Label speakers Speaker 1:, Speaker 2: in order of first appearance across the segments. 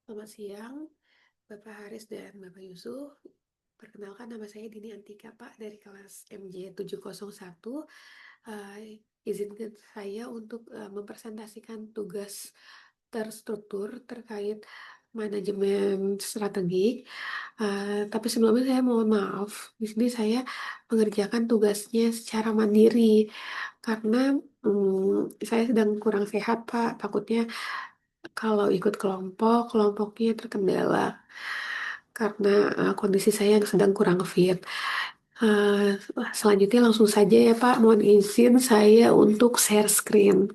Speaker 1: Selamat siang, Bapak Haris dan Bapak Yusuf. Perkenalkan nama saya Dini Antika, Pak, dari kelas MJ701. Izinkan saya untuk mempresentasikan tugas terstruktur terkait manajemen strategik. Tapi sebelumnya saya mohon maaf, di sini saya mengerjakan tugasnya secara mandiri karena saya sedang kurang sehat, Pak. Takutnya kalau ikut kelompok, kelompoknya terkendala karena kondisi saya yang sedang kurang fit. Selanjutnya langsung saja ya Pak, mohon izin saya untuk share screen.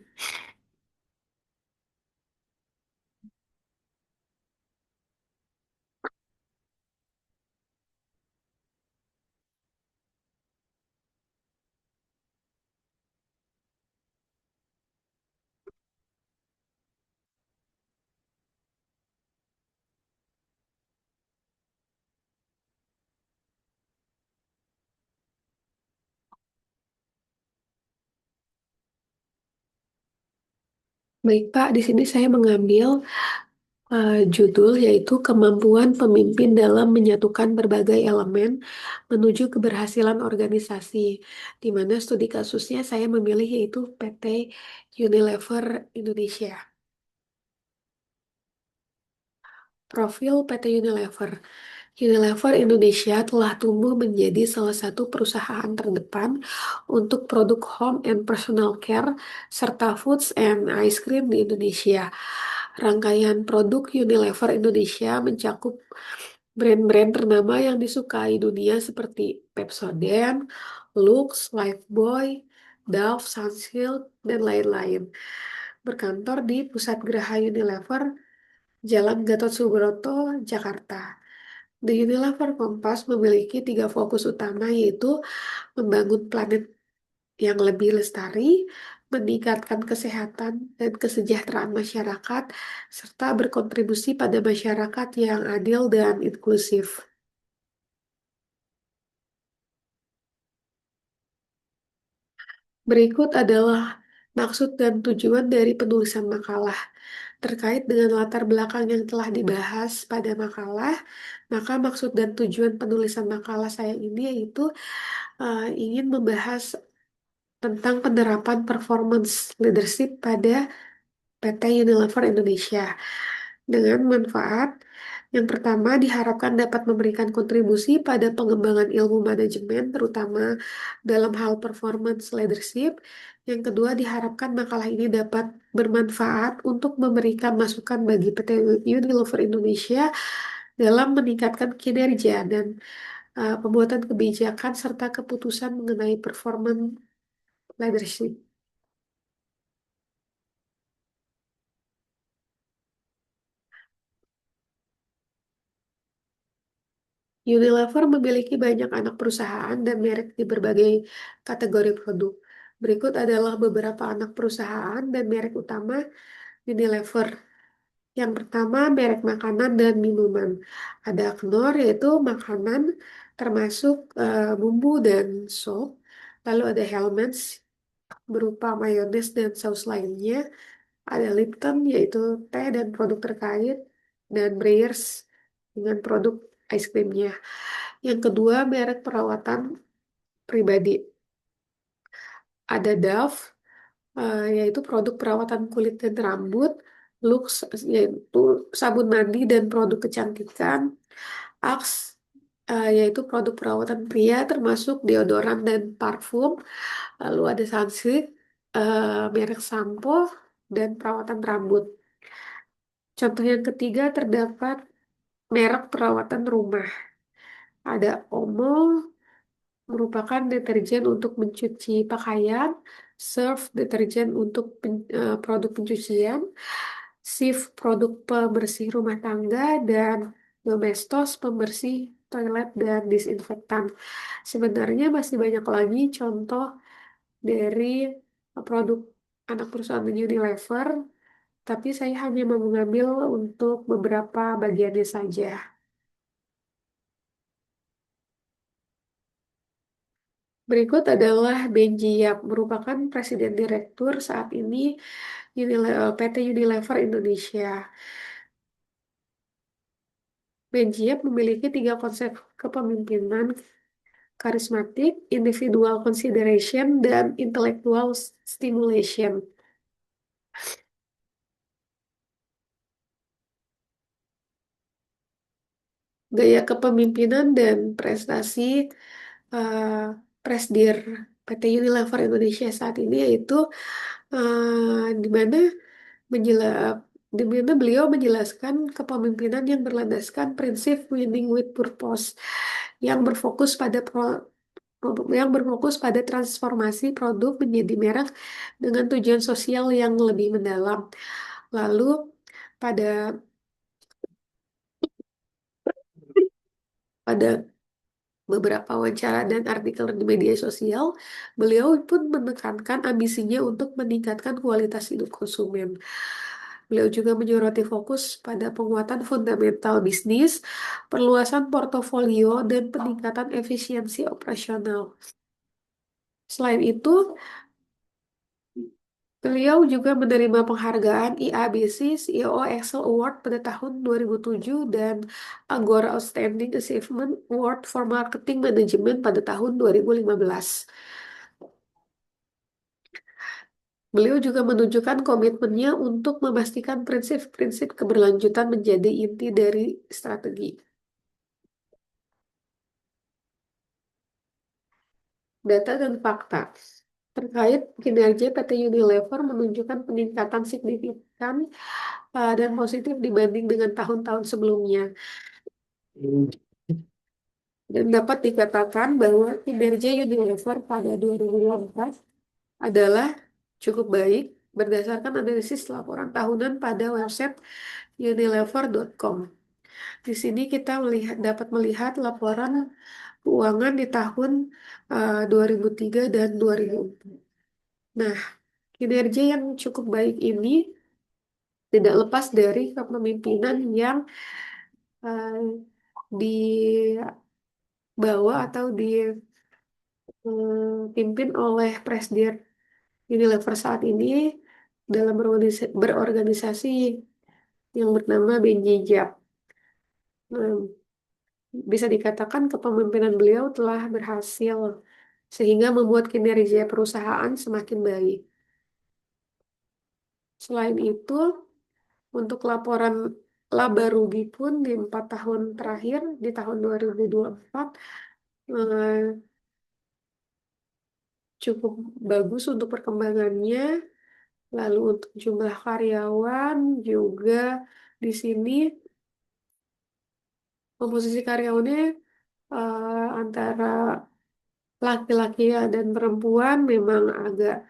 Speaker 1: Baik Pak, di sini saya mengambil judul yaitu kemampuan pemimpin dalam menyatukan berbagai elemen menuju keberhasilan organisasi. Di mana studi kasusnya saya memilih yaitu PT Unilever Indonesia. Profil PT Unilever. Unilever Indonesia telah tumbuh menjadi salah satu perusahaan terdepan untuk produk home and personal care serta foods and ice cream di Indonesia. Rangkaian produk Unilever Indonesia mencakup brand-brand ternama yang disukai dunia seperti Pepsodent, Lux, Lifebuoy, Dove, Sunsilk, dan lain-lain. Berkantor di Pusat Geraha Unilever, Jalan Gatot Subroto, Jakarta. The Unilever Compass memiliki tiga fokus utama yaitu membangun planet yang lebih lestari, meningkatkan kesehatan dan kesejahteraan masyarakat, serta berkontribusi pada masyarakat yang adil dan inklusif. Berikut adalah maksud dan tujuan dari penulisan makalah. Terkait dengan latar belakang yang telah dibahas pada makalah, maka maksud dan tujuan penulisan makalah saya ini yaitu ingin membahas tentang penerapan performance leadership pada PT Unilever Indonesia dengan manfaat yang pertama diharapkan dapat memberikan kontribusi pada pengembangan ilmu manajemen terutama dalam hal performance leadership. Yang kedua diharapkan makalah ini dapat bermanfaat untuk memberikan masukan bagi PT Unilever Indonesia dalam meningkatkan kinerja dan pembuatan kebijakan serta keputusan mengenai performance leadership. Unilever memiliki banyak anak perusahaan dan merek di berbagai kategori produk. Berikut adalah beberapa anak perusahaan dan merek utama Unilever. Yang pertama, merek makanan dan minuman. Ada Knorr, yaitu makanan termasuk bumbu dan sop. Lalu ada Hellmann's, berupa mayones dan saus lainnya. Ada Lipton, yaitu teh dan produk terkait. Dan Breyers, dengan produk ice creamnya. Yang kedua, merek perawatan pribadi. Ada Dove, yaitu produk perawatan kulit dan rambut. Lux, yaitu sabun mandi dan produk kecantikan. Axe, yaitu produk perawatan pria termasuk deodoran dan parfum. Lalu ada Sunsilk, merek sampo dan perawatan rambut. Contoh yang ketiga terdapat merek perawatan rumah. Ada Omo, merupakan deterjen untuk mencuci pakaian, Surf deterjen untuk produk pencucian, Cif produk pembersih rumah tangga, dan Domestos pembersih toilet dan disinfektan. Sebenarnya masih banyak lagi contoh dari produk anak perusahaan Unilever, tapi saya hanya mau mengambil untuk beberapa bagiannya saja. Berikut adalah Benji Yap, merupakan Presiden Direktur saat ini PT Unilever Indonesia. Benjiep memiliki tiga konsep kepemimpinan: karismatik, individual consideration, dan intellectual stimulation. Gaya kepemimpinan dan prestasi eh, Presdir PT Unilever Indonesia saat ini yaitu di mana menjela di mana beliau menjelaskan kepemimpinan yang berlandaskan prinsip winning with purpose yang berfokus pada yang berfokus pada transformasi produk menjadi merek dengan tujuan sosial yang lebih mendalam. Lalu pada pada beberapa wawancara dan artikel di media sosial, beliau pun menekankan ambisinya untuk meningkatkan kualitas hidup konsumen. Beliau juga menyoroti fokus pada penguatan fundamental bisnis, perluasan portofolio, dan peningkatan efisiensi operasional. Selain itu, beliau juga menerima penghargaan IABC CEO Excel Award pada tahun 2007 dan Agora Outstanding Achievement Award for Marketing Management pada tahun 2015. Beliau juga menunjukkan komitmennya untuk memastikan prinsip-prinsip keberlanjutan menjadi inti dari strategi. Data dan fakta terkait kinerja PT Unilever menunjukkan peningkatan signifikan dan positif dibanding dengan tahun-tahun sebelumnya. Dan dapat dikatakan bahwa kinerja Unilever pada 2024 adalah cukup baik berdasarkan analisis laporan tahunan pada website unilever.com. Di sini kita dapat melihat laporan keuangan di tahun 2003 dan 2004. Nah, kinerja yang cukup baik ini tidak lepas dari kepemimpinan yang eh, dibawa atau dipimpin oleh Presdir Unilever saat ini dalam berorganisasi yang bernama Benji Jap. Nah, bisa dikatakan kepemimpinan beliau telah berhasil sehingga membuat kinerja perusahaan semakin baik. Selain itu, untuk laporan laba rugi pun di 4 tahun terakhir, di tahun 2024, eh, cukup bagus untuk perkembangannya. Lalu untuk jumlah karyawan juga di sini komposisi karyawannya antara laki-laki dan perempuan memang agak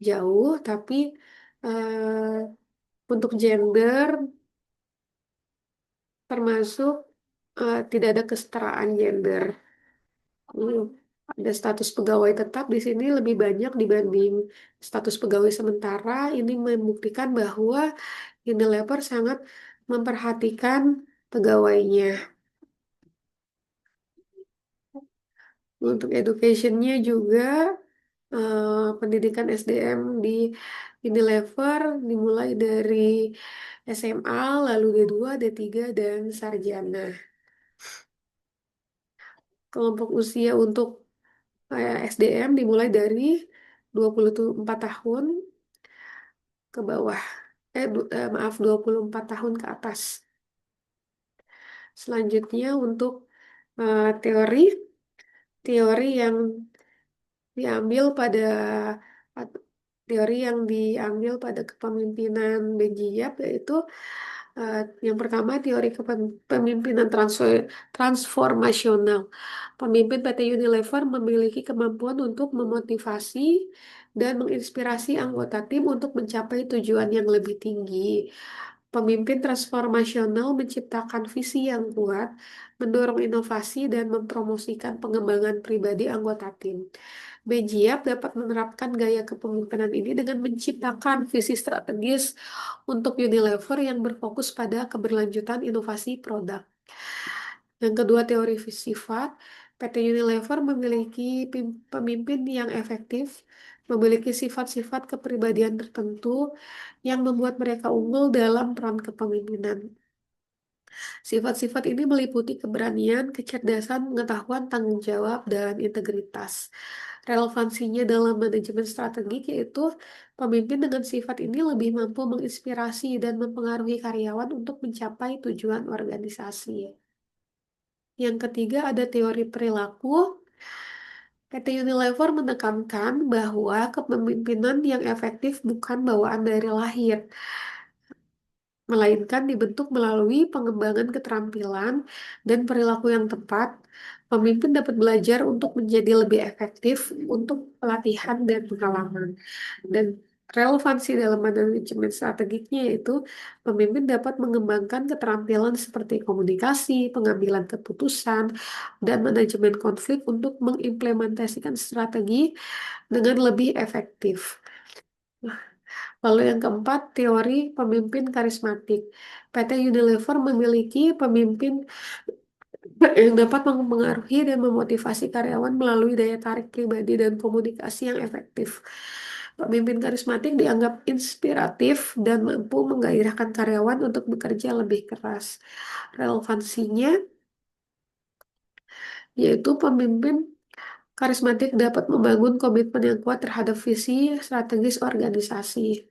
Speaker 1: jauh, tapi untuk gender termasuk tidak ada kesetaraan gender. Hmm, Ada status pegawai tetap di sini lebih banyak dibanding status pegawai sementara. Ini membuktikan bahwa Unilever sangat memperhatikan pegawainya. Untuk educationnya juga pendidikan SDM di Unilever dimulai dari SMA, lalu D2, D3, dan sarjana. Kelompok usia untuk SDM dimulai dari 24 tahun ke bawah. Maaf, 24 tahun ke atas. Selanjutnya untuk teori, teori yang diambil pada at- teori yang diambil pada kepemimpinan Benji Yap yaitu eh, yang pertama teori kepemimpinan transformasional. Pemimpin PT Unilever memiliki kemampuan untuk memotivasi dan menginspirasi anggota tim untuk mencapai tujuan yang lebih tinggi. Pemimpin transformasional menciptakan visi yang kuat, mendorong inovasi, dan mempromosikan pengembangan pribadi anggota tim. Bejiap dapat menerapkan gaya kepemimpinan ini dengan menciptakan visi strategis untuk Unilever yang berfokus pada keberlanjutan inovasi produk. Yang kedua, teori sifat. PT Unilever memiliki pemimpin yang efektif, memiliki sifat-sifat kepribadian tertentu yang membuat mereka unggul dalam peran kepemimpinan. Sifat-sifat ini meliputi keberanian, kecerdasan, pengetahuan, tanggung jawab, dan integritas. Relevansinya dalam manajemen strategik yaitu pemimpin dengan sifat ini lebih mampu menginspirasi dan mempengaruhi karyawan untuk mencapai tujuan organisasi. Yang ketiga ada teori perilaku. PT Unilever menekankan bahwa kepemimpinan yang efektif bukan bawaan dari lahir, melainkan dibentuk melalui pengembangan keterampilan dan perilaku yang tepat. Pemimpin dapat belajar untuk menjadi lebih efektif untuk pelatihan dan pengalaman. Dan relevansi dalam manajemen strategiknya yaitu pemimpin dapat mengembangkan keterampilan seperti komunikasi, pengambilan keputusan, dan manajemen konflik untuk mengimplementasikan strategi dengan lebih efektif. Lalu yang keempat, teori pemimpin karismatik. PT Unilever memiliki pemimpin yang dapat mempengaruhi dan memotivasi karyawan melalui daya tarik pribadi dan komunikasi yang efektif. Pemimpin karismatik dianggap inspiratif dan mampu menggairahkan karyawan untuk bekerja lebih keras. Relevansinya yaitu pemimpin karismatik dapat membangun komitmen yang kuat terhadap visi strategis organisasi.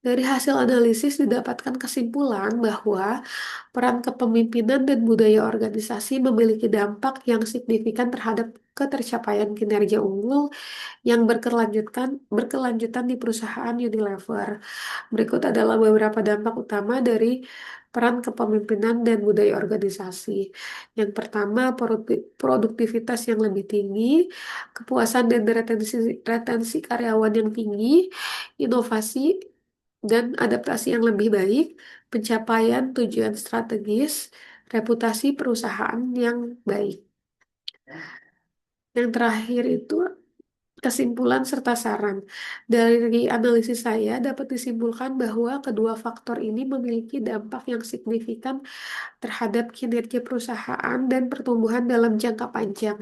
Speaker 1: Dari hasil analisis didapatkan kesimpulan bahwa peran kepemimpinan dan budaya organisasi memiliki dampak yang signifikan terhadap ketercapaian kinerja unggul yang berkelanjutan di perusahaan Unilever. Berikut adalah beberapa dampak utama dari peran kepemimpinan dan budaya organisasi. Yang pertama, produktivitas yang lebih tinggi, kepuasan dan retensi karyawan yang tinggi, inovasi dan adaptasi yang lebih baik, pencapaian tujuan strategis, reputasi perusahaan yang baik. Yang terakhir itu kesimpulan serta saran. Dari analisis saya dapat disimpulkan bahwa kedua faktor ini memiliki dampak yang signifikan terhadap kinerja perusahaan dan pertumbuhan dalam jangka panjang,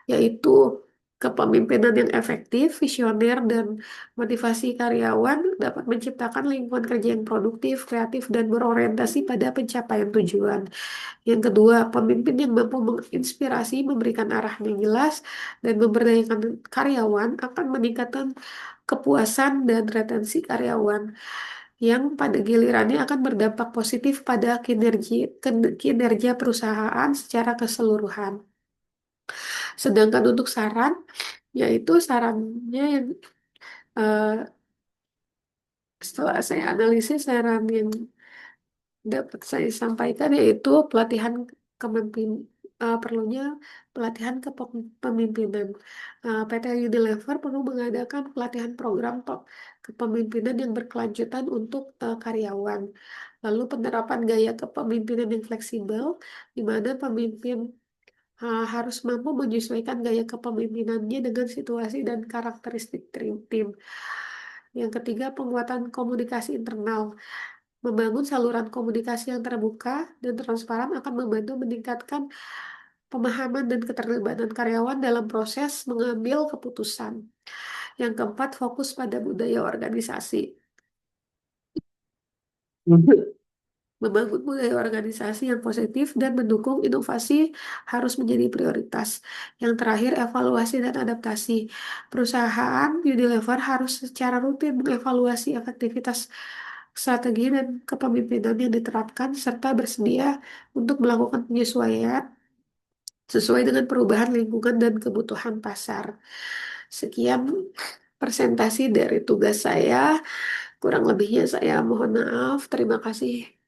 Speaker 1: yaitu kepemimpinan yang efektif, visioner, dan motivasi karyawan dapat menciptakan lingkungan kerja yang produktif, kreatif, dan berorientasi pada pencapaian tujuan. Yang kedua, pemimpin yang mampu menginspirasi, memberikan arah yang jelas, dan memberdayakan karyawan akan meningkatkan kepuasan dan retensi karyawan yang pada gilirannya akan berdampak positif pada kinerja perusahaan secara keseluruhan. Sedangkan untuk saran, yaitu sarannya yang eh, setelah saya analisis saran yang dapat saya sampaikan yaitu pelatihan kepemimpin perlunya pelatihan kepemimpinan. PT Unilever perlu mengadakan pelatihan program kepemimpinan yang berkelanjutan untuk karyawan. Lalu penerapan gaya kepemimpinan yang fleksibel, di mana pemimpin harus mampu menyesuaikan gaya kepemimpinannya dengan situasi dan karakteristik tim. Yang ketiga, penguatan komunikasi internal. Membangun saluran komunikasi yang terbuka dan transparan akan membantu meningkatkan pemahaman dan keterlibatan karyawan dalam proses mengambil keputusan. Yang keempat, fokus pada budaya organisasi. Membangun budaya organisasi yang positif dan mendukung inovasi harus menjadi prioritas. Yang terakhir, evaluasi dan adaptasi. Perusahaan Unilever harus secara rutin mengevaluasi efektivitas strategi dan kepemimpinan yang diterapkan serta bersedia untuk melakukan penyesuaian sesuai dengan perubahan lingkungan dan kebutuhan pasar. Sekian presentasi dari tugas saya. Kurang lebihnya saya mohon maaf. Terima kasih.